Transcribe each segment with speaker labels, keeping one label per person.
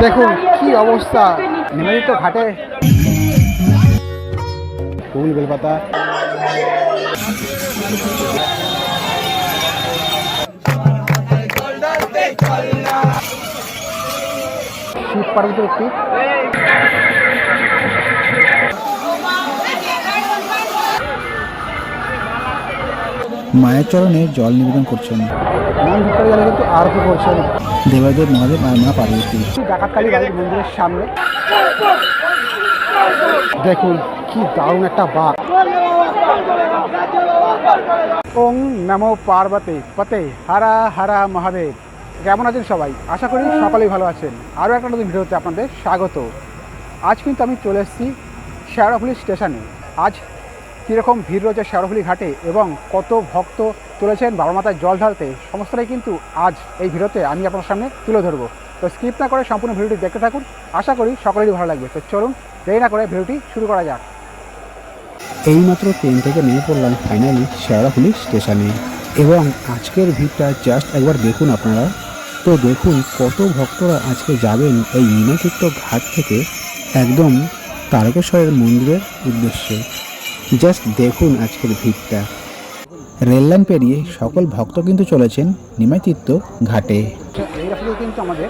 Speaker 1: দেখুন কি অবস্থা নিমাদিত ঘাটে। ফুল বেলপাতা, শিব পার্বতীর একটি
Speaker 2: মায়ের চরণে জল নিবেদন করছেন।
Speaker 1: নাম ভিক্টর গেলে কিন্তু আরতি করছেন
Speaker 2: দেবাদেব মহাদেব আর মা পার্বতী।
Speaker 1: ডাকাতকালী বাড়ির মন্দিরের সামনে। দেখুন কি দারুণ একটা বাঘ। ওং নমো পার্বতী পতে হারা হারা মহাদেব। কেমন আছেন সবাই? আশা করি সকলেই ভালো আছেন। আরও একটা নতুন ভিডিওতে আপনাদের স্বাগত। আজ কিন্তু আমি চলে এসেছি শেওড়াফুলি স্টেশনে। আজ কীরকম ভিড় রয়েছে শেওড়াফুলি ঘাটে এবং কত ভক্ত চলেছেন বাবা মাতায় জল ঢালতে, সমস্তটাই কিন্তু আজ এই ভিডিওতে আমি আপনার সামনে তুলে ধরবো। তো স্কিপ না করে সম্পূর্ণ ভিডিওটি দেখতে থাকুন, আশা করি সকলেরই ভালো লাগবে। তো চলুন দেরি না করে ভিডিওটি শুরু করা যাক।
Speaker 2: এইমাত্র ট্রেন থেকে নেমে পড়লাম ফাইনালি শেওড়াফুলি স্টেশনে, এবং আজকের ভিড়টা জাস্ট একবার দেখুন আপনারা। তো দেখুন কত ভক্তরা আজকে যাবেন এই নিমাতীর্থ ঘাট থেকে একদম তারকেশ্বরের মন্দিরের উদ্দেশ্যে। জাস্ট দেখুন আজকের ভিড়টা। রেললাইন পেরিয়ে সকল ভক্ত কিন্তু চলেছেন নিমাতীর্থ ঘাটে।
Speaker 1: এই রাস্তায় কিন্তু আমাদের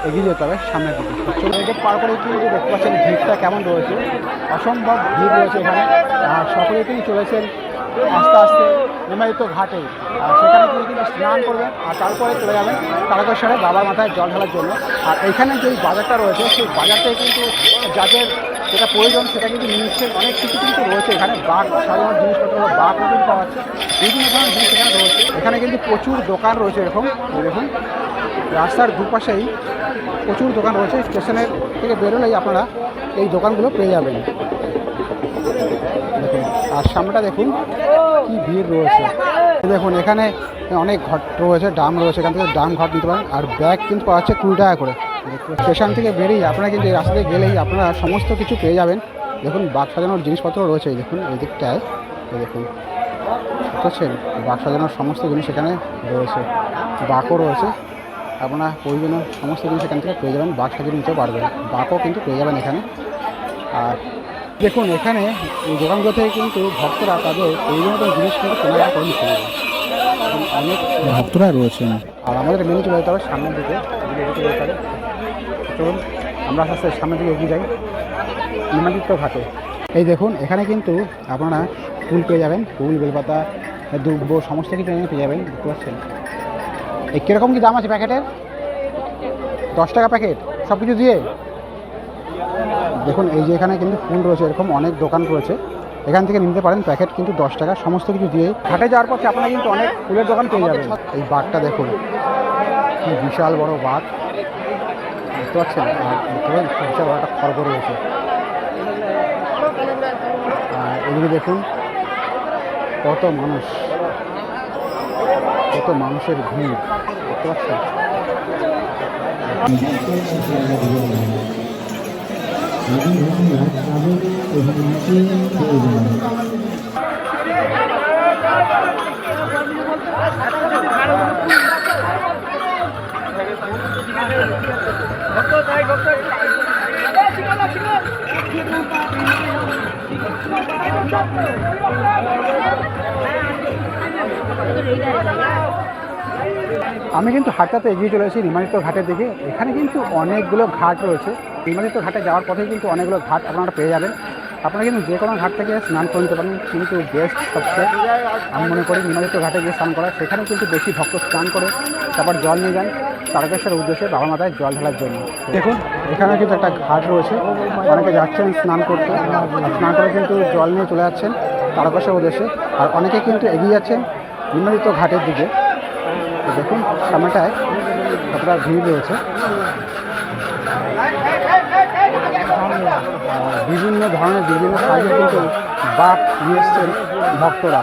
Speaker 1: এগিয়ে যেতে হবে সামনের দিকে। চলুন এদের পার করে কিন্তু দেখতে পাচ্ছেন ভিড়টা কেমন রয়েছে, অসম্ভব ভিড় রয়েছে এখানে। আর সকলেই কিন্তু চলেছেন আস্তে আস্তে নিমাতীর্থ ঘাটে। আর সেখানে কিন্তু স্নান করবেন আর তারপরে চলে যাবেন তারকেশ্বরে বাবার মাথায় জল ঢালার জন্য। আর এখানে যে বাজারটা রয়েছে সেই বাজারটায় কিন্তু যাদের যেটা প্রয়োজন সেটা কিন্তু জিনিসের অনেক কিছু কিন্তু রয়েছে এখানে। বাঘ সাধারণ জিনিসপত্র বাঘ কিন্তু পাওয়া যাচ্ছে, বিভিন্ন ধরনের জিনিস এখানে রয়েছে। এখানে কিন্তু প্রচুর দোকান রয়েছে এরকম। দেখুন রাস্তার দুপাশেই প্রচুর দোকান রয়েছে। স্টেশনের থেকে বেরোলেই আপনারা এই দোকানগুলো পেয়ে যাবেন। দেখুন আর সামনেটা দেখুন কি ভিড় রয়েছে। দেখুন এখানে অনেক ঘট রয়েছে, ডাম রয়েছে, এখান থেকে ডাম ঘট নিতে পারেন। আর ব্যাগ কিন্তু পাওয়া যাচ্ছে 20 টাকা করে। স্টেশন থেকে বেরিয়ে আপনারা কিন্তু এই রাস্তাতে গেলেই আপনারা সমস্ত কিছু পেয়ে যাবেন। দেখুন বাঘ সাজানোর জিনিসপত্র রয়েছে, এই দেখুন এই দিকটায়। এই দেখুন বুঝছেন, বাঘ সাজানোর সমস্ত জিনিস এখানে রয়েছে, বাঘও রয়েছে। আপনারা প্রয়োজনীয় সমস্ত জিনিস এখান থেকে পেয়ে যাবেন, বাঘ সাজিয়ে নিতে পারবেন, বাঘও কিন্তু পেয়ে যাবেন এখানে। আর দেখুন এখানে এই দোকানগুলো থেকে কিন্তু ভক্তরা তাদের প্রয়োজনীয় জিনিস কিন্তু কেনাকাটা করে নিতে পারবে। অনেক
Speaker 2: ভক্তরা রয়েছেন।
Speaker 1: আর আমাদের মেনু চলে যেতে হবে সামনের দিকে, যেতে হবে। চলুন আমরা আস্তে আস্তে সামনের দিকে এগিয়ে যাই নিমাতীর্থ ঘাটে। এই দেখুন এখানে কিন্তু আপনারা ফুল পেয়ে যাবেন, ফুল বেলপাতা দুব্ব সমস্ত কিছু এখানে পেয়ে যাবেন। দেখতে পাচ্ছেন এই কীরকম কী দাম আছে প্যাকেটের? 10 টাকা প্যাকেট সব কিছু দিয়ে। দেখুন এই যে এখানে কিন্তু ফুল রয়েছে, এরকম অনেক দোকান রয়েছে, এখান থেকে নিতে পারেন। প্যাকেট কিন্তু 10 টাকা সমস্ত কিছু দিয়ে। ঘাটে যাওয়ার পথে আপনারা কিন্তু অনেক ফুলের দোকান পেয়ে যাবেন। এই বাঘটা দেখুন কি বিশাল বড় বাঘ, বুঝতে পারছেন। আর বিশাল বড় একটা খড়গ রয়েছে। আর এদিকে দেখুন কত মানুষ, কত মানুষের ভিড়, দেখতে পাচ্ছেন। আমি কিন্তু হাঁটতে এগিয়ে চলে এসেছি নিমাতীর্থ ঘাটের দিকে। এখানে কিন্তু অনেকগুলো ঘাট রয়েছে। নিমাতীর্থ ঘাটে যাওয়ার পথেই কিন্তু অনেকগুলো ঘাট আপনারা পেয়ে যাবেন। আপনারা কিন্তু যে কোনো ঘাট থেকে স্নান করে নিতে পারেন, কিন্তু বেস্ট সবচেয়ে আমি মনে করি নিমাতীর্থ ঘাটে গিয়ে স্নান করা। সেখানে কিন্তু বেশি ভক্ত স্নান করে তারপর জল নিয়ে যান তারকেশ্বরের উদ্দেশ্যে বাবা মাথায় জল ঢালার জন্য। দেখুন এখানে কিন্তু একটা ঘাট রয়েছে, অনেকে যাচ্ছেন স্নান করতে, স্নান করে কিন্তু জল নিয়ে চলে যাচ্ছেন তারকেশ্বরের উদ্দেশ্যে। আর অনেকে কিন্তু এগিয়ে যাচ্ছেন নিমাতীর্থ ঘাটের দিকে। দেখুন সামনেটায় কতটা ভিড় রয়েছে, বিভিন্ন ধরনের বিভিন্ন সাইজের কিন্তু বাঘ নিয়ে এসছেন ভক্তরা।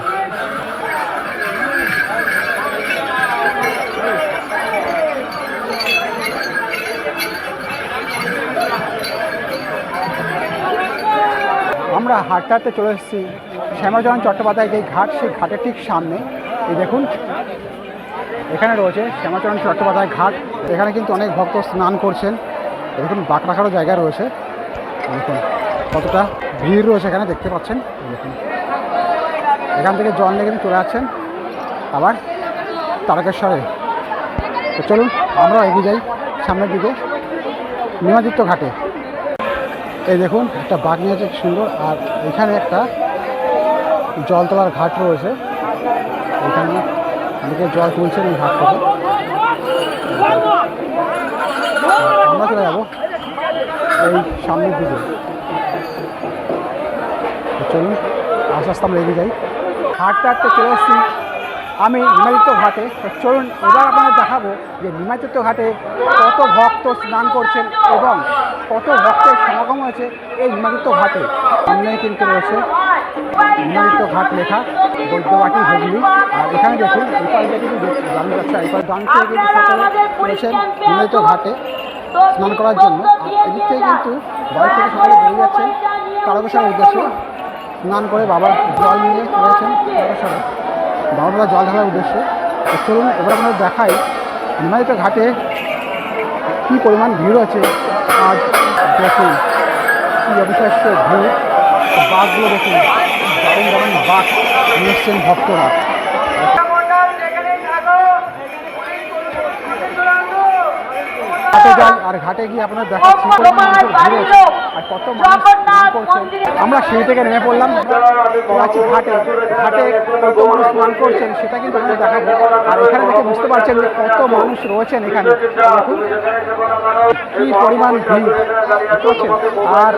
Speaker 1: আমরা হাঁটতে হাঁটতে চলে এসেছি শ্যামাচরণ চট্টোপাধ্যায় যে ঘাট, সেই ঘাটের ঠিক সামনে। এই দেখুন এখানে রয়েছে শ্যামাচরণ চট্টোপাধ্যায় ঘাট। এখানে কিন্তু অনেক ভক্ত স্নান করছেন দেখুন বাঁক রাখারও জায়গা রয়েছে। দেখুন কতটা ভিড় রয়েছে এখানে, দেখতে পাচ্ছেন। দেখুন এখান থেকে জল নিয়ে কিন্তু চলে যাচ্ছেন আবার তারকেশ্বরে। তো চলুন আমরা এগিয়ে যাই সামনের দিকে নিমাতীর্থ ঘাটে। এই দেখুন একটা বাঘ নিয়েছে সুন্দর, আর এখানে একটা জল তোলার ঘাট রয়েছে। এখানে অনেকে জল তুলছেন এই ঘাট থেকে। আমরা চলে যাবো এই সামনের দিকে। চলুন আস্তে আস্তে আমরা এগিয়ে যাই। হাঁটতে হাঁটতে চলে এসেছি আমি নিমাতীর্থ ঘাটে। তো চলুন এবার আপনাদের দেখাবো যে নিমাতীর্থ ঘাটে কত ভক্ত স্নান করছেন এবং কত ভক্তের সমাগম হয়েছে এই নিমাতীর্থ ঘাটে। সামনে কিন্তু রয়েছে নিমাতীর্থ ঘাট লেখা, বৈদ্যবাটি হুগলি। আর এখানে দেখুন এই পাশ দিয়ে কিন্তু জানা যাচ্ছে, এই পাশ ডান থেকে কিন্তু সকলে রয়েছেন নিমাতীর্থ ঘাটে স্নান করার জন্য। আর এদিক থেকে কিন্তু বাড়ি থেকে সকলে বেরিয়ে যাচ্ছেন তারকেশ্বরের উদ্দেশ্যে। স্নান করে বাবার জল নিয়ে চলেছেন তারকেশ্বরে বাবার জল ঢালার উদ্দেশ্যে। তো চলুন এবার আপনাদের দেখাই নিমাতীর্থ ঘাটে কী পরিমাণ ভিড় আছে। আজ দেখুন কী অবিশ্বাস্য ভিড়। বাঘগুলো দেখুন, দারুণ দারুণ বাঘ নিয়ে এসছেন ভক্তরা। ঘাটে যাই আর ঘাটে গিয়ে আপনাদের দেখাচ্ছি আর কত মানুষ স্নান করছে। আমরা সিঁড়ি থেকে নেমে পড়লাম, আছি ঘাটে। ঘাটে কত মানুষ স্নান করছেন সেটা কিন্তু আপনাদের দেখাবো। আর এখানে দেখে বুঝতে পারছেন যে কত মানুষ রয়েছেন এখানে। দেখুন কী পরিমাণ ভিড় দেখতে পাচ্ছেন। আর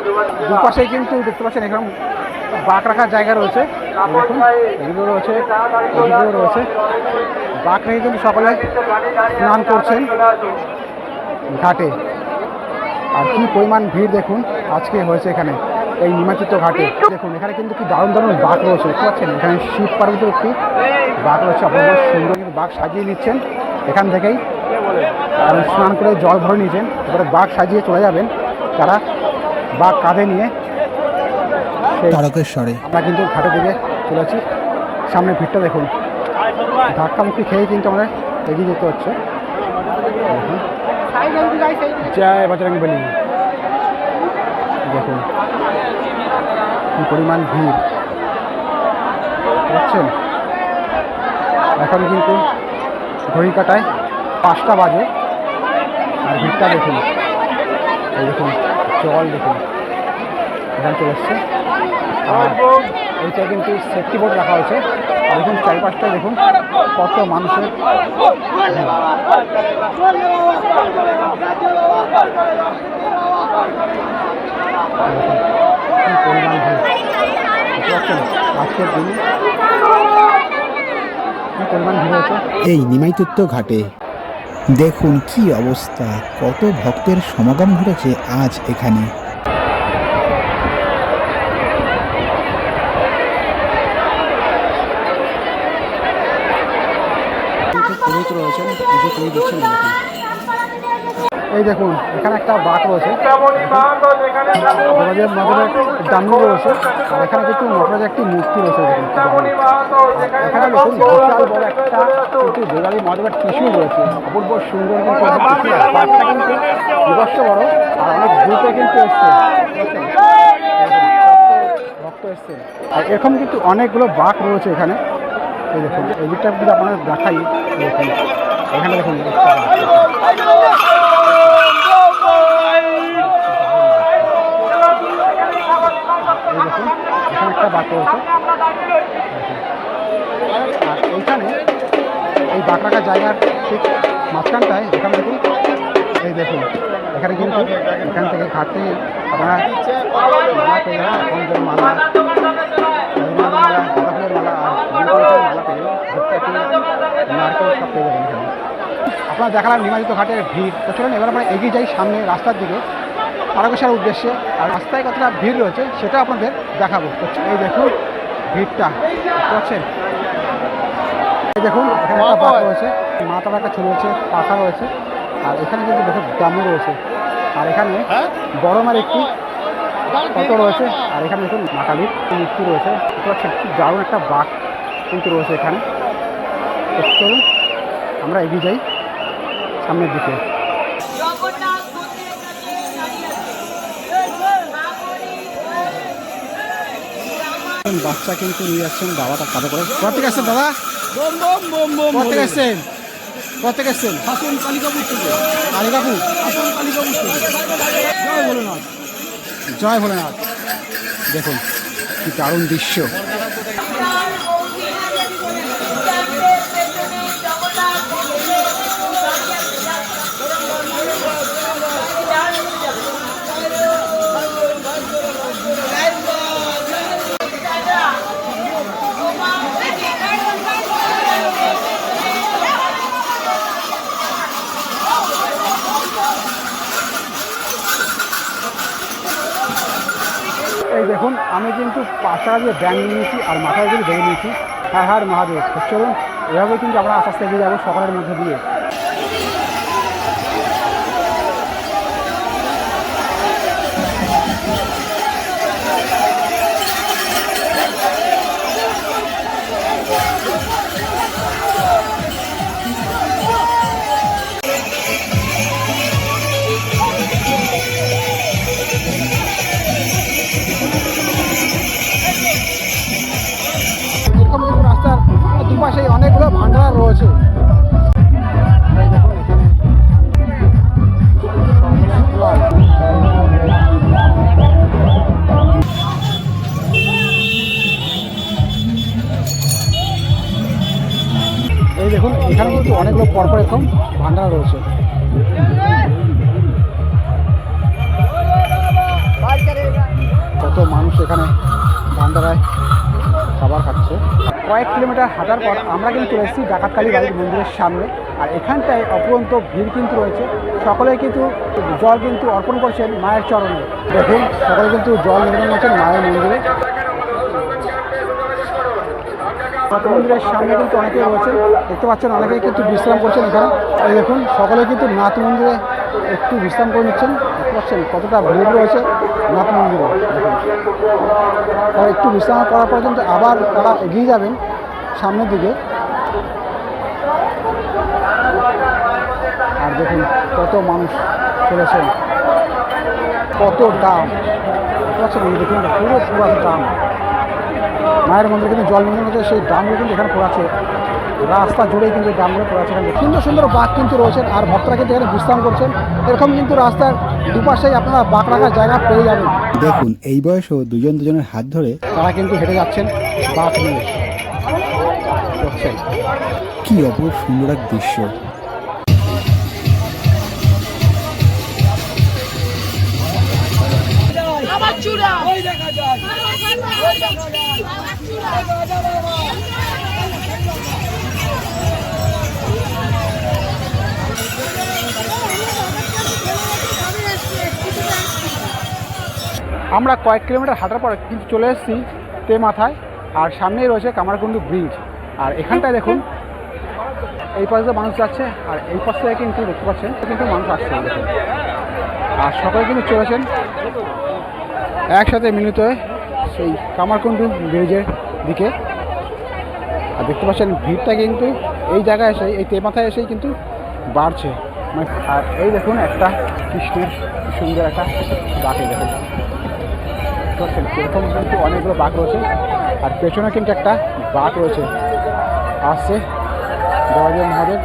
Speaker 1: দুপাশেই কিন্তু দেখতে পাচ্ছেন এখানে বাঁক রাখার জায়গা রয়েছে। দেখুন এগুলো রয়েছে, এগুলো রয়েছে। বাঁক রেখে কিন্তু সকলে স্নান করছেন ঘাটে। আর কি পরিমাণ ভিড় দেখুন আজকে হয়েছে এখানে এই নিমাতীর্থ ঘাটে। দেখুন এখানে কিন্তু কি দারুণ দারুণ বাঘ রয়েছে, দেখতে পাচ্ছেন। এখানে শিব পার্বতীর একটি বাঘ রয়েছে, অপূর্ব সুন্দর কিন্তু বাঘ সাজিয়ে নিচ্ছেন এখান থেকেই। স্নান করে জল ভরে নিয়েছেন, এবারে বাঘ সাজিয়ে চলে যাবেন তারা বাঘ কাঁধে নিয়ে
Speaker 2: তারকেশ্বরে।
Speaker 1: আমরা কিন্তু ঘাটের দিকে চলেছি। সামনে ভিড়টা দেখুন, ধাক্কামুক্কি খেয়ে কিন্তু আমাদের এগিয়ে যেতে হচ্ছে। জয় বজরংবলী। দেখুন কি পরিমাণ ভিড় বুঝছেন। এখন কিন্তু ঘড়ি কাটায় 5টা বাজে আর ভিড়টা দেখুন। এই দেখুন জল দেখুন এখানে চলে এসছে। আর এইটা কিন্তু সেফটি বোর্ড রাখা হয়েছে। আর দেখুন চারিপাশটা দেখুন কত মানুষের। আজকের দিনে কি পরিমাণ ভিড় হয়েছে
Speaker 2: এই নিমাতীর্থ ঘাটে। দেখুন কি অবস্থা, কত ভক্তের সমাগম ঘটেছে আজ এখানে।
Speaker 1: পুরোহিত রয়েছেন, পুজো করে দিচ্ছেন। এই দেখুন এখানে একটা বাঘ রয়েছে, নটরাজের ডামরু রয়েছে। আর এখানে কিন্তু নটরাজের একটি মূর্তি রয়েছে। এখানে দেখুন বিশাল বড় একটা কিন্তু বেগালি মহাদেবের ত্রিশূল রয়েছে, অপূর্ব সুন্দর। কিন্তু বাঘটা কিন্তু বিভৎস বড় আর অনেক দূরে কিন্তু এসছে, ভক্ত এসছে। আর এরকম কিন্তু অনেকগুলো বাঘ রয়েছে এখানে। এই দেখুন এই দিকটা যদি আপনাদের দেখাই, দেখুন এখানে দেখুন দেখুন এখানে একটা বাঘ রয়েছে। আর এইখানে এই বাঘ রাখার জায়গার ঠিক মাঝখানটায় এখানে দেখুন, এই দেখুন এখানে কিন্তু এখান থেকে ঘাট থেকে আপনারা মালা পেয়ে যাবেন, এখন মালা মালা, গাঁদা ফুলের মালা আর মালা পেয়ে নারকেল সব পেয়ে যাবেন এখানে। আপনারা দেখালাম নিমাতীর্থ ঘাটের ভিড়। তো চলুন এবার আমরা এগিয়ে যাই সামনে রাস্তার দিকে তারকেশ্বরের উদ্দেশ্যে। আর রাস্তায় কতটা ভিড় রয়েছে সেটা আপনাদের দেখাবো। এই দেখুন ভিড়টা দেখতে পাচ্ছেন। এই দেখুন এখানে একটা বাঘ রয়েছে, মাথার একটা ছবি রয়েছে, পাখা রয়েছে। আর এখানে কিন্তু দেখুন দামও রয়েছে। আর এখানে বড় মার একটি ফটো রয়েছে। আর এখানে দেখুন মা কালীর মূর্তি রয়েছে, দেখতে পাচ্ছেন। খুব দারুণ একটা বাঘ কিন্তু রয়েছে এখানে। তো চলুন আমরা এগিয়ে যাই সামনের দিকে। বাচ্চা কিন্তু নিয়ে যাচ্ছেন বাবা তার কাঁধে করে। কোথা থেকে আসছেন দাদা? কোথা থেকে আসছেন? কোথা থেকে আসছেন?
Speaker 3: হাসন কালিকাপুর থেকে।
Speaker 1: কালিকাপুর।
Speaker 3: হাসন কালিকাপুর থেকে।
Speaker 1: জয় ভোলেনাথ, জয় ভোলেনাথ। দেখুন কি দারুণ দৃশ্য। এই দেখুন আমি কিন্তু 5 টাকা দিয়ে ব্যাংক নিয়েছি আর মাথায় কিন্তু বেঁধে নিয়েছি। হ্যাঁ হ্যাঁ মহাদেব। তো চলুন এভাবে কিন্তু আমরা আস্তে আস্তে এগিয়ে যাবো সকালের মধ্যে দিয়ে। এরকম কিন্তু রাস্তার দুপাশে অনেকগুলো ভান্ডার রয়েছে। এই দেখুন এখানে এই দেখুন এখানে কিন্তু অনেকগুলো পরপর এরকম ভান্ডার রয়েছে। কত মানুষ এখানে ভান্ডারায় খাবার খাচ্ছে। কয়েক কিলোমিটার হাঁটার পর আমরা কিন্তু চলে এসেছি ডাকাতকালী বাড়ির মন্দিরের সামনে। আর এখানটায় অপরন্ত ভিড় কিন্তু রয়েছে। সকলে কিন্তু জল কিন্তু অর্পণ করছেন মায়ের চরণে। দেখুন সকলে কিন্তু জল নিবেদন করছেন মায়ের মন্দিরে। মন্দিরের সামনে কিন্তু অনেকেই রয়েছে, দেখতে পাচ্ছেন অনেকেই কিন্তু বিশ্রাম করছেন এখানে। এই দেখুন সকলে কিন্তু নাথ মন্দিরে একটু বিশ্রাম করে নিচ্ছেন। দেখতে পাচ্ছেন কতটা ভিড় রয়েছে নাথ মন্দিরে। দেখুন তারা একটু বিশ্রাম করার পর কিন্তু আবার তারা এগিয়ে যাবেন সামনের দিকে। আর দেখুন কত মানুষ চলেছেন, কত দাম। দেখতে পাচ্ছেন দেখুন পুরো দাম। মায়ের মন্দিরে কিন্তু জল নিয়ে হচ্ছে সেই দামগুলো কিন্তু এখানে পড়াচ্ছে। রাস্তা জুড়েই কিন্তু দামগুলো পড়াচ্ছে। এখানে সুন্দর সুন্দর বাঘ কিন্তু রয়েছেন আর ভক্তরা কিন্তু এখানে বিশ্রাম করছেন। এরকম কিন্তু রাস্তার দুপাশেই আপনারা বাঘ রাখার জায়গা পেয়ে যাবেন।
Speaker 2: দেখুন এই বয়সেও দুজনের হাত ধরে
Speaker 1: তারা কিন্তু হেঁটে যাচ্ছেন বাঘ নিয়ে। দেখছেন
Speaker 2: কি অপূর্ব সুন্দর এক দৃশ্য।
Speaker 4: আবার চূড়া
Speaker 3: ওই দেখা যায়।
Speaker 1: আমরা কয়েক কিলোমিটার হাঁটার পর কিন্তু চলে এসেছি তেমাথায়। আর সামনেই রয়েছে কামারকুণ্ডু ব্রিজ। আর এখানটায় দেখুন এই পাশে মানুষ যাচ্ছে আর এই পাশ থেকে কিন্তু দেখতে পাচ্ছেন কিন্তু মানুষ আসছে। দেখুন আর সকলে কিন্তু চলেছেন একসাথে মিলিত হয়ে সেই কামারকুণ্ডু ব্রিজের দিকে। আর দেখতে পাচ্ছেন ভিড়টা কিন্তু এই জায়গায় এসে এই তেমাথায় এসেই কিন্তু বাড়ছে। আর এই দেখুন একটা কৃষ্ণের সুন্দর একটা বাঘে দেখুন এরকম কিন্তু অনেকগুলো বাঘ রয়েছে। আর পেছনে কিন্তু একটা বাঘ রয়েছে আসছে দেবাদেব মহাদেব।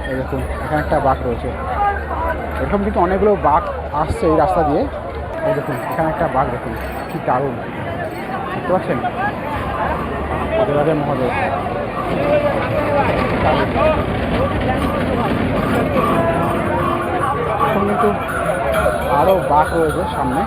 Speaker 1: এই দেখুন এখানে একটা বাঘ রয়েছে। এরকম কিন্তু অনেকগুলো বাঘ আসছে এই রাস্তা দিয়ে। এই দেখুন এখানে একটা বাঘ দেখুন কি দারুণ দেখতে পাচ্ছেন দেবাদেব মহাদেব। এখন কিন্তু আরও বাঘ রয়েছে সামনে।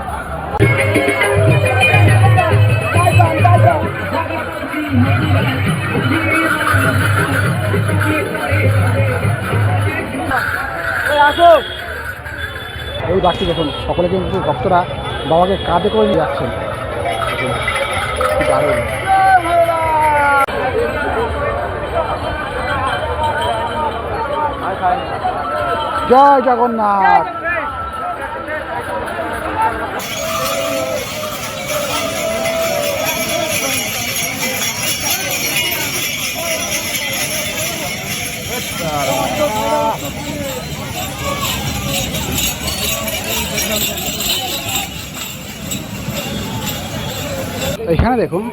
Speaker 1: এই বাঘটি দেখুন সকলে কিন্তু ভক্তরা বাবাকে কাঁধে করে নিয়ে যাচ্ছেন। দারুণ জয় জগন্নাথ। এখানে দেখুন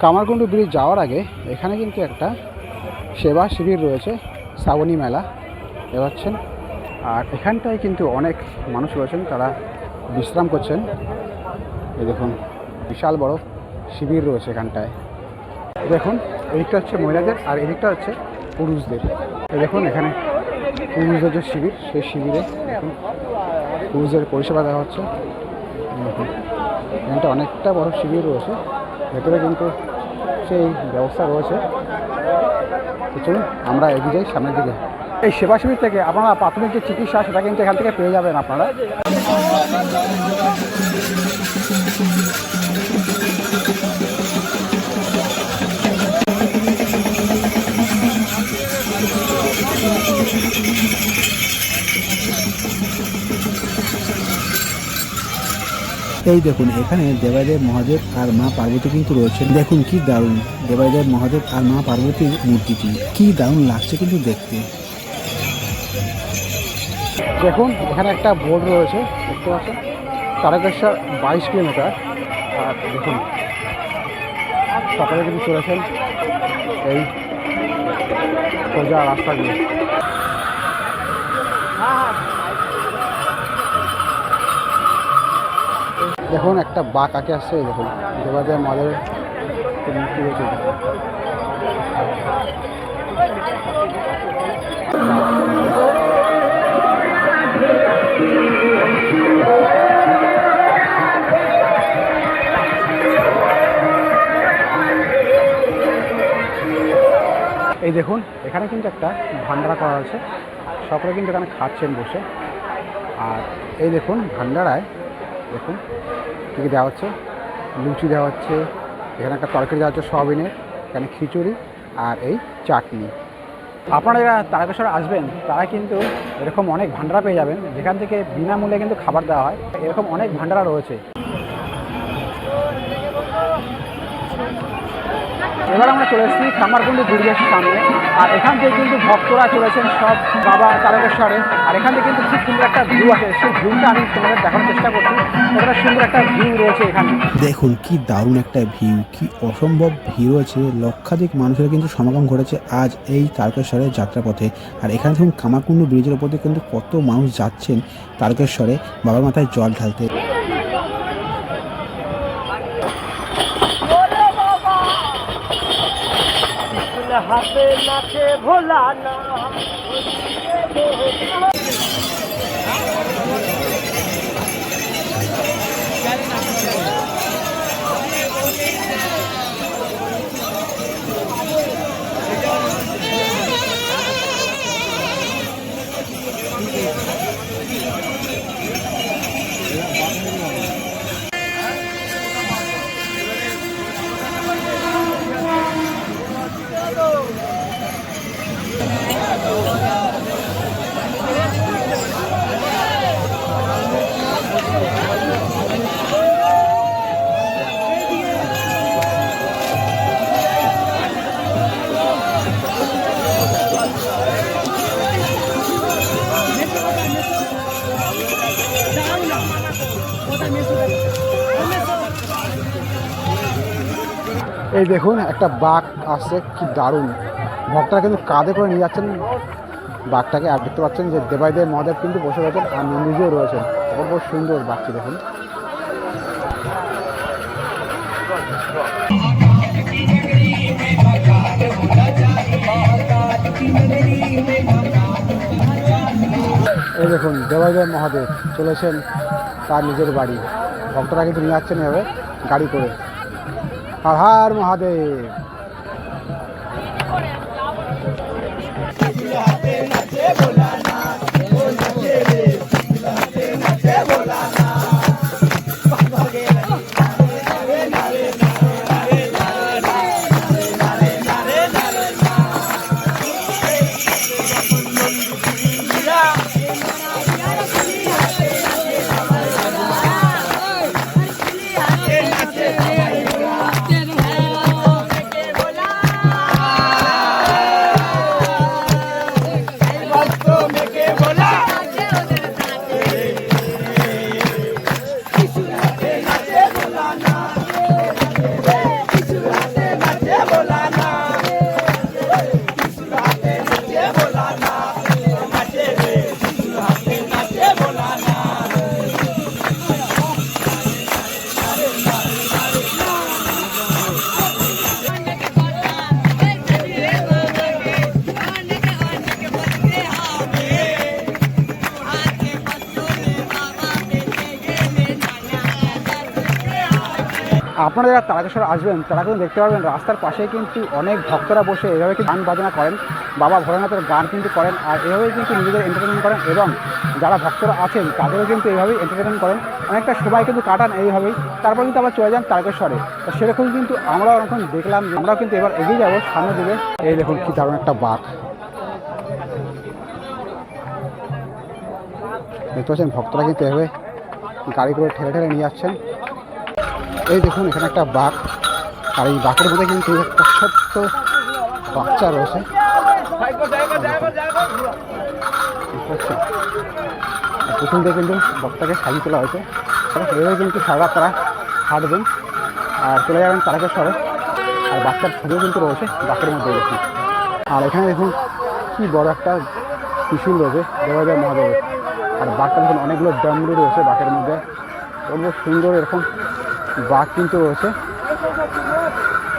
Speaker 1: কামারকুণ্ডু ব্রিজ যাওয়ার আগে এখানে কিন্তু একটা সেবা শিবির রয়েছে, শ্রাবণী মেলা দেখতে পাচ্ছেন। আর এখানটায় কিন্তু অনেক মানুষ রয়েছেন, তারা বিশ্রাম করছেন। এই দেখুন বিশাল বড় শিবির রয়েছে এখানটায়। দেখুন এদিকটা হচ্ছে মহিলাদের আর এদিকটা হচ্ছে পুরুষদের। এই দেখুন এখানে পুরুষদের যে শিবির, সেই শিবিরে দেখুন পুরুষদের পরিষেবা দেওয়া হচ্ছে। দেখুন এখানটা অনেকটা বড় শিবির রয়েছে, ভেতরে কিন্তু সেই ব্যবস্থা রয়েছে। তো চলুন আমরা এগিয়ে যাই সামনের দিকে। এই সেবা শিবির থেকে আপনারা প্রাথমিক যে চিকিৎসা সেটা কিন্তু এখান থেকে পেয়ে যাবেন আপনারা।
Speaker 2: এই দেখুন এখানে দেবাদেব মহাদেব আর মা পার্বতী কিন্তু রয়েছেন। দেখুন কি দারুণ দেবাদেব মহাদেব আর মা পার্বতীর মূর্তিটি, কি দারুণ লাগছে কিন্তু দেখতে।
Speaker 1: দেখুন এখানে একটা বোর্ড রয়েছে, দেখতে পাচ্ছেন তারকেশ্বর 22 কিলোমিটার। আর দেখুন সকালে কিন্তু চলেছেন এই সোজা রাস্তা দিয়ে। দেখুন একটা বাঘ আঁকে আসছে, এই দেখুন দেবাদেব মহাদেবের মূর্তি রয়েছে। এই দেখুন এখানে কিন্তু একটা ভান্ডারা করা আছে, সকলে কিন্তু এখানে খাচ্ছেন বসে। আর এই দেখুন ভান্ডারায় দেখুন কী কী দেওয়া হচ্ছে, লুচি দেওয়া হচ্ছে, এখানে একটা তরকারি দেওয়া হচ্ছে সয়াবিনের, এখানে খিচুড়ি আর এই চাটনি। আপনারা যারা তারকেশ্বরে আসবেন তারা কিন্তু এরকম অনেক ভান্ডারা পেয়ে যাবেন, যেখান থেকে বিনামূল্যে কিন্তু খাবার দেওয়া হয়। এরকম অনেক ভান্ডারা রয়েছে। এবার আমরা চলে এসেছি কামারকুণ্ডু ব্রিজের সামনে। আর এখান থেকে কিন্তু ভক্তরা চলেছেন সব বাবা তারকেশ্বরে। আর এখান থেকে কিন্তু খুব সুন্দর একটা ভিউ আছে, সেই ভিউটা আমি তোমাদের দেখানোর চেষ্টা করছি। একটা সুন্দর একটা ভিউ রয়েছে এখানে।
Speaker 2: দেখুন কি দারুণ একটা ভিউ, কি অসম্ভব ভিড় রয়েছে। লক্ষাধিক মানুষের কিন্তু সমাগম ঘটেছে আজ এই তারকেশ্বরের যাত্রাপথে। আর এখানে দেখুন কামারকুণ্ডু ব্রিজের উপর দিয়ে কিন্তু কত মানুষ যাচ্ছেন তারকেশ্বরে বাবার মাথায় জল ঢালতে।
Speaker 3: হাতে নাচে ভোলা না।
Speaker 1: এই দেখুন একটা বাঘ আসছে, কি দারুণ। ভক্তরা কিন্তু কাঁধে করে নিয়ে যাচ্ছেন বাঘটাকে। আর দেখতে পাচ্ছেন যে দেবাদেব মহাদেব কিন্তু বসে রয়েছেন আর নন্দীজিও রয়েছেন। খুব সুন্দর বাঘটি দেখুন। এই দেখুন দেবাদেব মহাদেব চলেছেন তার নিজের বাড়ি। ভক্তরা কিন্তু নিয়ে যাচ্ছেন এভাবে গাড়ি করে। হর হর মহাদেব। আপনারা যারা তারকেশ্বর আসবেন তারা কিন্তু দেখতে পারবেন রাস্তার পাশে কিন্তু অনেক ভক্তরা বসে এভাবে কিন্তু গান বাজনা করেন, বাবা ভোলানাথের গান কিন্তু করেন, আর এভাবেই কিন্তু নিজেদের এন্টারটেনমেন্ট করেন এবং যারা ভক্তরা আছেন তাদেরও কিন্তু এইভাবেই এন্টারটেনমেন্ট করেন, অনেকটা সবাই কিন্তু কাটান এইভাবেই। তারপর কিন্তু আবার চলে যান তারকেশ্বরে। তো সেরকম কিন্তু আমরাও এখন দেখলাম, আমরাও কিন্তু এবার এগিয়ে যাবো সামনের দিকে। এই দেখুন কি দারুণ একটা বাঘ, দেখতে পাচ্ছেন ভক্তরা কিন্তু এভাবে গাড়ি করে ঠেলে ঠেলে নিয়ে যাচ্ছেন। এই দেখুন এখানে একটা বাঘ, আর এই বাঘের মধ্যে কিন্তু একটা ছোট্ট বাচ্চা রয়েছে। প্রথম থেকে কিন্তু বাঘটাকে সাজিয়ে তোলা হয়েছে, এভাবে কিন্তু সারা রাত তারা হাঁটবেন আর চলে যাবেন তারকেশ্বরে। আর বাচ্চার ছবিও কিন্তু রয়েছে বাঘের মধ্যে দেখুন। আর এখানে দেখুন কি বড় একটা ত্রিশূল রয়েছে দেবাদেব মহাদেবের, আর বাঘটা দেখুন অনেকগুলো ডমরু রয়েছে বাঘের মধ্যে, খুব সুন্দর এরকম বাঘ কিন্তু রয়েছে।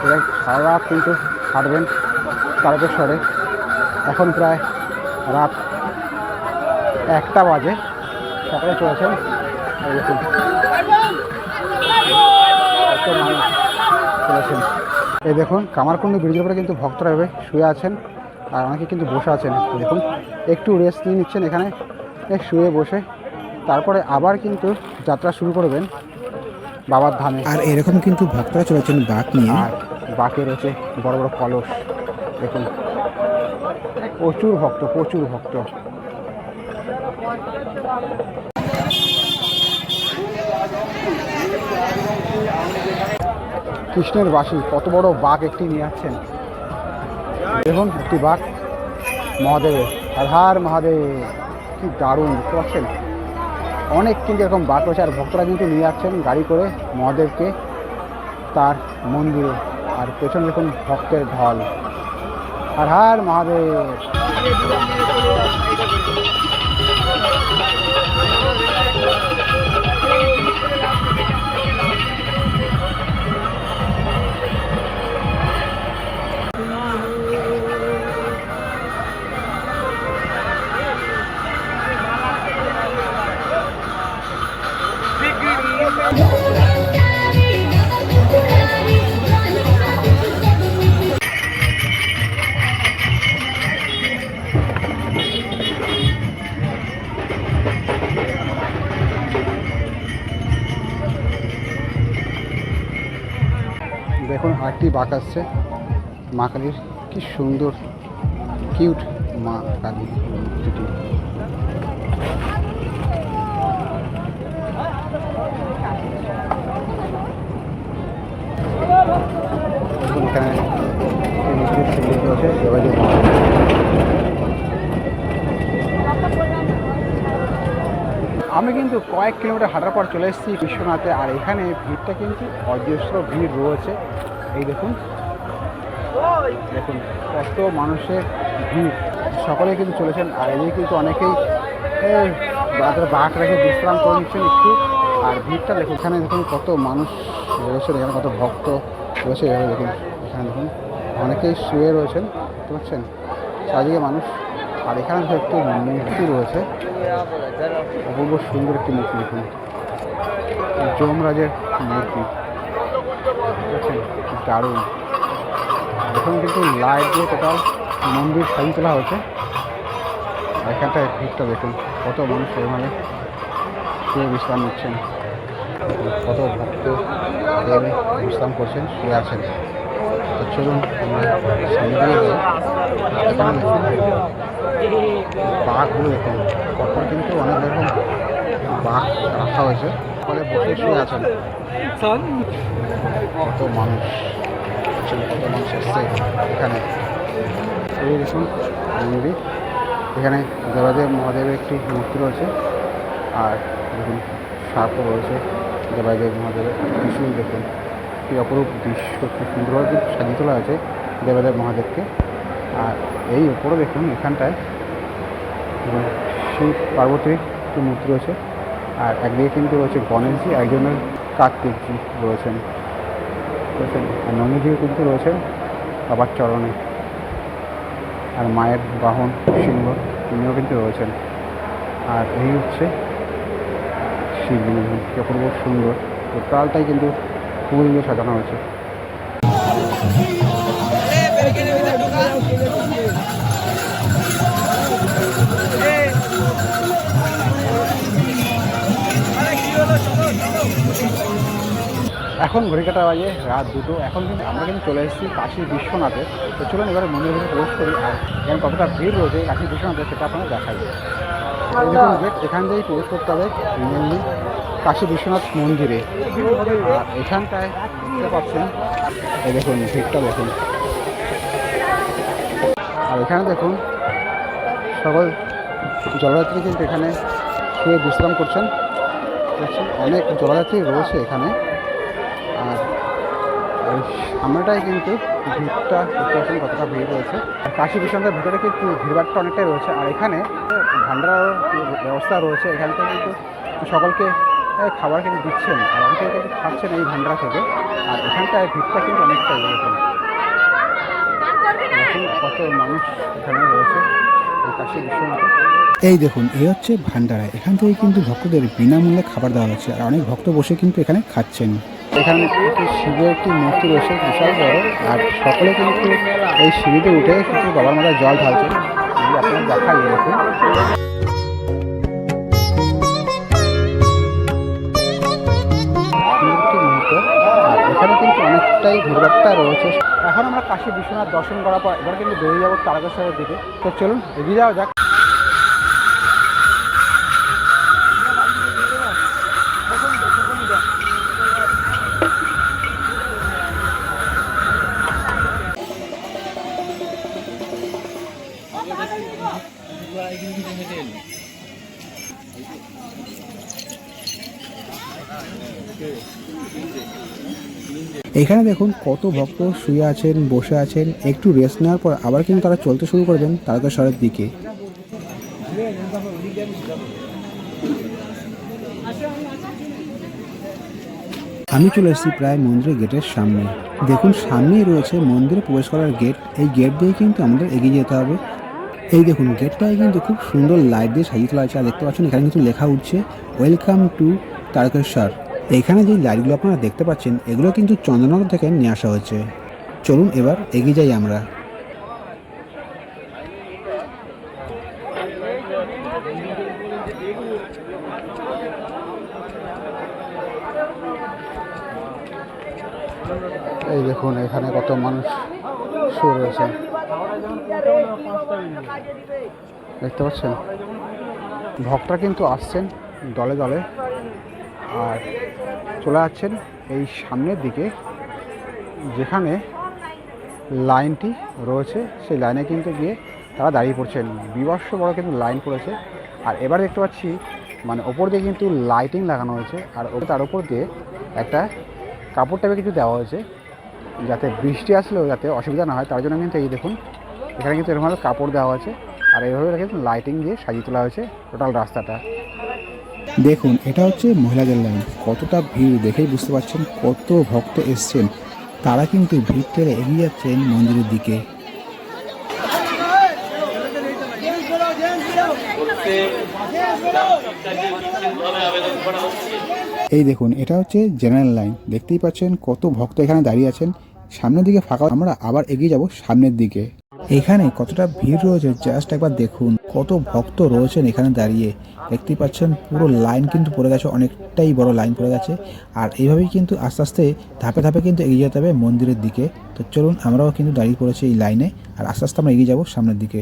Speaker 1: এরা সারা রাত কিন্তু হাঁটবেন তারকেশ্বরে। এখন প্রায় রাত 1টা বাজে, সকালে চলেছেন। দেখুন কত মানুষ চলেছেন। এই দেখুন কামারকুণ্ডু ব্রিজের উপরে কিন্তু ভক্তরা এভাবে শুয়ে আছেন, আর অনেকে কিন্তু বসে আছেন। দেখুন একটু রেস্ট নিয়ে নিচ্ছেন এখানে শুয়ে বসে, তারপরে আবার কিন্তু যাত্রা শুরু করবেন বাবার ধামে।
Speaker 2: আর এরকম কিন্তু ভক্তরা চলেছেন বাঘ নিয়ে।
Speaker 1: আর বাঘে রয়েছে বড় বড় কলস, দেখুন প্রচুর ভক্ত প্রচুর ভক্ত। কৃষ্ণের বাসি কত বড় বাঘ একটি নিয়ে যাচ্ছেন, দেখুন একটি বাঘ মহাদেবের। হর হর মহাদেব, কি দারুণ দেখতে পাচ্ছেন। অনেক কিন্তু এরকম বাঘ রয়েছে, আর ভক্তরা কিন্তু নিয়ে যাচ্ছেন গাড়ি করে মহাদেবকে তার মন্দিরে। আর পেছনে দেখুন ভক্তের ঢল, হর হর মহাদেব। দেখুন আরেকটি বাঘ আসছে মা কালীর, কি সুন্দর কিউট মা কালী মূর্তিটি। এখানে আমি কিন্তু কয়েক কিলোমিটার হাঁটার পর চলে এসেছি বিশ্বনাথে, আর এখানে ভিড়টা কিন্তু অজস্র ভিড় রয়েছে। এই দেখুন দেখুন কত মানুষের ভিড়, সকলে কিন্তু চলেছেন। আর এদিকে কিন্তু অনেকেই বাঘ রেখে বিশ্রাম করে নিচ্ছেন একটু। আর ভিড়টা দেখুন, এখানে দেখুন কত মানুষ রয়েছেন, এখানে কত ভক্ত রয়েছে। এভাবে দেখুন এখানে দেখুন অনেকেই শুয়ে রয়েছেন, দেখতে পাচ্ছেন চারিদিকে মানুষ। আর এখানে একটি মূর্তি রয়েছে, অপূর্ব সুন্দর একটি মূর্তি, দেখুন যমরাজের মূর্তি, দেখছেন দারুণ। এখন কিন্তু লাইট দিয়ে টোটাল মন্দির সাজিয়ে তোলা হয়েছে। আর এখানটায় ভিড়টা দেখুন কত মানুষ এখানে শুয়ে বিশ্রাম নিচ্ছেন, কত ভক্ত এখানে বিশ্রাম করছেন, শুয়ে আছেন। তো চলুন আমরা সামনে দিয়ে যাই। এখানে দেখুন বাঘগুলো দেখুন, পরপর কিন্তু অনেক রকম বাঘ রাখা হয়েছে, ফলে বসে শুয়ে আছেন। কত মানুষ কত মানুষ এসছে এখানে। এই দেখুন মন্দির, এখানে দেবাদেব মহাদেবের একটি মূর্তি রয়েছে। আর দেখুন সাপও রয়েছে দেবাদেব মহাদেবের, ত্রিশূল দেখুন কি অপরূপ দৃশ্য, খুব সুন্দরভাবে সাজিয়ে তোলা হয়েছে দেবাদেব মহাদেবকে। আর এই উপরে দেখুন এখানটায় শিব পার্বতীর একটি মূর্তি রয়েছে। আর একদিকে কিন্তু রয়েছে গণেশজি, একজনের কার্তিকজি রয়েছেন, বুঝেছেন। আর নন্দীজিও কিন্তু রয়েছেন বাবার চরণে। আর মায়ের বাহন সিংহ তিনিও কিন্তু রয়েছেন। আর এই হচ্ছে শিবলিঙ্গ, অপূর্ব সুন্দর। টোটালটাই কিন্তু ফুল দিয়ে সাজানো হয়েছে। এখন ঘড়ি কাটা বাজে রাত 2টো। এখন কিন্তু আমরা কিন্তু চলে এসেছি কাশী বিশ্বনাথে। তো চলুন এবারে মন্দিরের ভিতরে প্রবেশ করি, আর এখানে কতটা ভিড় রয়েছে কাশী বিশ্বনাথে সেটা আপনারা দেখাই। দেখুন গেট, এখান থেকেই প্রবেশ করতে হবে মেনলি কাশী বিশ্বনাথ মন্দিরে। আর এখানটায় দেখতে পাচ্ছেন, এই দেখুন ভিড়টা দেখুন। আর এখানে দেখুন সকল জলযাত্রী কিন্তু এখানে শুয়ে বিশ্রাম করছেন। অনেক জলযাত্রী রয়েছে এখানে। আর ওই সামনেটাই কিন্তু ভিড়টা দেখতে পাচ্ছেন কতটা ভিড় রয়েছে। আর কাশী বিশ্বনাথের ভিতরে কিন্তু ভিড়ভাড়টা অনেকটাই রয়েছে। আর এখানে ভান্ডারার ব্যবস্থা রয়েছে, এখান থেকে কিন্তু সকলকে খাবার কিন্তু দিচ্ছেন, আর অনেকে কিন্তু খাচ্ছেন এই ভান্ডারা থেকে। আর এখানটায় ভিড়টা কিন্তু অনেকটাই রয়েছে। কত মানুষ এখানে রয়েছে এই কাশী বিশ্বনাথে।
Speaker 2: এই দেখুন, এই হচ্ছে ভান্ডারা। এখান থেকে কিন্তু ভক্তদের বিনামূল্যে খাবার দেওয়া হচ্ছে, আর অনেক ভক্ত বসে কিন্তু এখানে খাচ্ছেন।
Speaker 1: এখানে একটি শিবের একটি মূর্তি রয়েছে বিশাল বড়, আর সকলে কিন্তু এই সিঁড়িতে উঠে কিন্তু বাবার মাথায় জল ঢালছে। যদি আপনারা দেখাই এরকম মুহূর্ত। আর এখানে কিন্তু অনেকটাই ভিড়ভাট্টা রয়েছে। এখন আমরা কাশী বিশ্বনাথ দর্শন করার পর এবার কিন্তু বেরিয়ে যাবো তারকেশ্বরের দিকে। তো চলুন এগিয়ে যাওয়া যাক।
Speaker 2: এখানে দেখুন কত ভক্ত শুয়ে আছেন, বসে আছেন। একটু রেস্ট নেওয়ার পর আবার কিন্তু তারা চলতে শুরু করবেন তারকেশ্বরের দিকে। আমি চলে এসেছি প্রায় মন্দিরের গেটের সামনে। দেখুন সামনেই রয়েছে মন্দিরে প্রবেশ করার গেট। এই গেট দিয়ে কিন্তু আমাদের এগিয়ে যেতে হবে। এই দেখুন গেটটায় কিন্তু খুব সুন্দর লাইট দিয়ে সাজিয়ে তোলা আছে। আর দেখতে পাচ্ছেন এখানে কিন্তু লেখা উঠছে ওয়েলকাম টু তারকেশ্বর। এখানে যে লাইটগুলো আপনারা দেখতে পাচ্ছেন এগুলো কিন্তু চন্দননগর থেকে নিয়ে আসা হয়েছে। চলুন এবার এগিয়ে যাই আমরা।
Speaker 1: এই দেখুন এখানে কত মানুষ শুয়ে রয়েছে দেখতে পাচ্ছেন। ভক্তরা কিন্তু আসছেন দলে দলে, আর চলে যাচ্ছেন এই সামনের দিকে যেখানে লাইনটি রয়েছে। সেই লাইনে কিন্তু গিয়ে তারা দাঁড়িয়ে পড়ছেন। বিবর্ষ বড় কিন্তু লাইন পড়েছে। আর এবার দেখতে পাচ্ছি মানে ওপর দিয়ে কিন্তু লাইটিং লাগানো হয়েছে, আর তার উপর দিয়ে একটা কাপড় টাইপের কিছু দেওয়া হয়েছে যাতে বৃষ্টি আসলেও যাতে অসুবিধা না হয়, তার জন্য কিন্তু এই দেখুন এখানে কিন্তু এরকমভাবে কাপড় দেওয়া আছে। আর এইভাবে কিন্তু লাইটিং দিয়ে সাজিয়ে তোলা হয়েছে টোটাল রাস্তাটা।
Speaker 2: দেখুন এটা হচ্ছে মহিলাদের লাইন। কতটা ভিড় দেখেই বুঝতে পারছেন কত ভক্ত এসছেন। তারা কিন্তু ভিড় ঠেলে এগিয়ে যাচ্ছেন মন্দিরের দিকে। এই দেখুন এটা হচ্ছে জেনারেল লাইন। দেখতেই পাচ্ছেন কত ভক্ত এখানে দাঁড়িয়ে আছেন। সামনের দিকে ফাঁকা, আমরা আবার এগিয়ে যাব সামনের দিকে। এখানে কতটা ভিড় রয়েছে জাস্ট একবার দেখুন। কত ভক্ত রয়েছেন এখানে দাঁড়িয়ে। দেখতেই পাচ্ছেন পুরো লাইন কিন্তু পড়ে গেছে, অনেকটাই বড় লাইন পড়ে গেছে। আর এইভাবেই কিন্তু আস্তে আস্তে ধাপে ধাপে কিন্তু এগিয়ে যেতে হবে মন্দিরের দিকে। তো চলুন আমরাও কিন্তু দাঁড়িয়ে পড়েছি এই লাইনে, আর আস্তে আস্তে আমরা এগিয়ে যাব সামনের দিকে।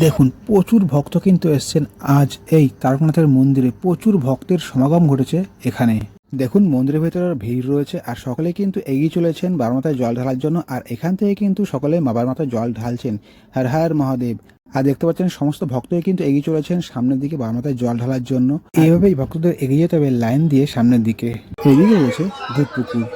Speaker 2: দেখুন প্রচুর ভক্ত কিন্তু এসছেন আজ এই তারকনাথের মন্দিরে। প্রচুর ভক্তের সমাগম ঘটেছে এখানে। দেখুন মন্দিরের ভেতরে ভিড় রয়েছে, আর সকলে কিন্তু এগিয়ে চলেছেন বাবার মাথায় জল ঢালার জন্য। আর এখান থেকে কিন্তু সকলে বাবার মাথায় জল ঢালছেন। হর হর মহাদেব। আর দেখতে পাচ্ছেন সমস্ত ভক্তই কিন্তু এগিয়ে চলেছেন সামনের দিকে বাবার মাথায় জল ঢালার জন্য। এইভাবেই ভক্তদের এগিয়ে যেতে হবে লাইন দিয়ে সামনের দিকে। এদিকে রয়েছে দুধপুকুর।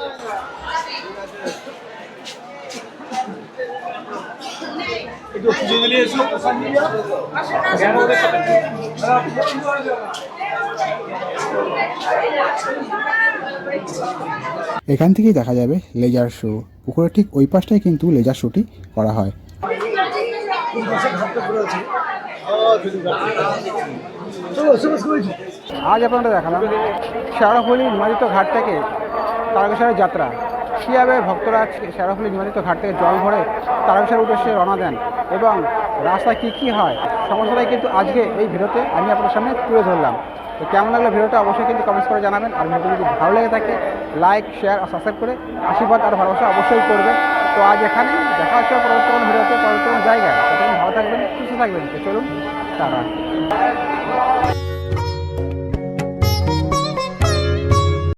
Speaker 2: এখান থেকেই দেখা যাবে লেজার শো। পুকুরের ঠিক ওই পাশটাই কিন্তু লেজার শোটি করা হয়।
Speaker 1: আজ আপনারা দেখালাম শেওড়াফুলি নিমজ্জিত ঘাট থেকে তারকেশ্বরের যাত্রা। কীভাবে ভক্তরা শেওড়াফুলি নিমজ্জিত ঘাট থেকে জল ভরে তারকেশ্বরের উদ্দেশ্যে রওনা দেন এবং রাস্তায় কী হয় সমস্তটাই কিন্তু আজকে এই ভিডিওতে আমি আপনাদের সামনে তুলে ধরলাম। তো কেমন লাগলো ভিডিওটা অবশ্যই কিন্তু কমেন্টস করে জানাবেন। আর ভিডিওটি যদি ভালো লেগে থাকে লাইক, শেয়ার আর সাবস্ক্রাইব করে আশীর্বাদ আর ভালোবাসা অবশ্যই করবেন। তো আজ এখানেই দেখা হচ্ছে পরবর্তী কোনো ভিডিওতে, পরবর্তী কোনো জায়গায়। ততক্ষণ ভালো থাকবেন, সুস্থ থাকবেন। তো চলুন, টাটা।